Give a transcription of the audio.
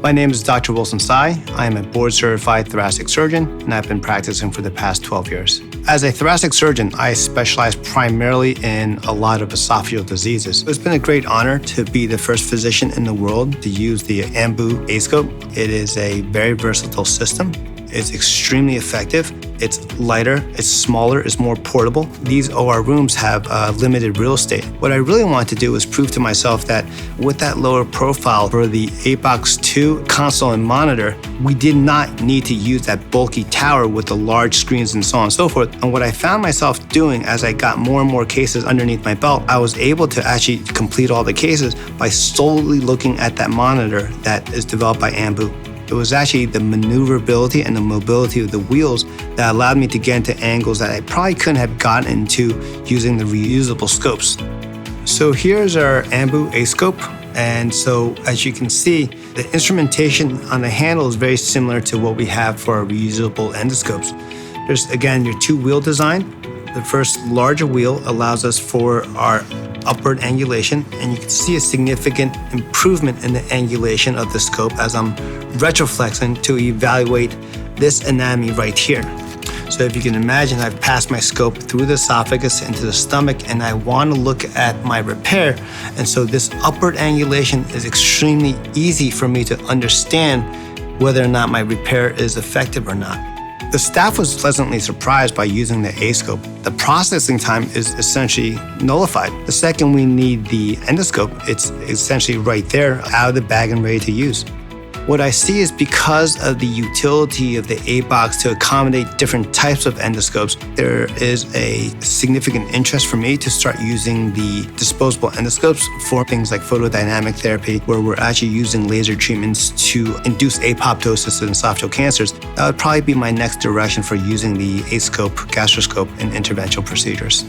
My name is Dr. Wilson Tsai. I am a board-certified thoracic surgeon, and I've been practicing for the past 12 years. As a thoracic surgeon, I specialize primarily in a lot of esophageal diseases. It's been a great honor to be the first physician in the world to use the Ambu aScope. It is a very versatile system. It's extremely effective. It's lighter, it's smaller, it's more portable. These OR rooms have limited real estate. What I really wanted to do was prove to myself that with that lower profile for the aBox 2 console and monitor, we did not need to use that bulky tower with the large screens and so on and so forth. And what I found myself doing as I got more and more cases underneath my belt, I was able to actually complete all the cases by solely looking at that monitor that is developed by Ambu. It was actually the maneuverability and the mobility of the wheels that allowed me to get into angles that I probably couldn't have gotten into using the reusable scopes. So here's our Ambu aScope. And so as you can see, the instrumentation on the handle is very similar to what we have for our reusable endoscopes. There's, again, your two wheel design. The first larger wheel allows us for our upward angulation, and you can see a significant improvement in the angulation of the scope as I'm retroflexing to evaluate this anatomy right here. So if you can imagine, I've passed my scope through the esophagus into the stomach, and I want to look at my repair. And so this upward angulation is extremely easy for me to understand whether or not my repair is effective or not. The staff was pleasantly surprised by using the aScope. The processing time is essentially nullified. The second we need the endoscope, it's essentially right there, out of the bag and ready to use. What I see is because of the utility of the aBox to accommodate different types of endoscopes, there is a significant interest for me to start using the disposable endoscopes for things like photodynamic therapy, where we're actually using laser treatments to induce apoptosis in esophageal cancers. That would probably be my next direction for using the aScope Gastroscope in interventional procedures.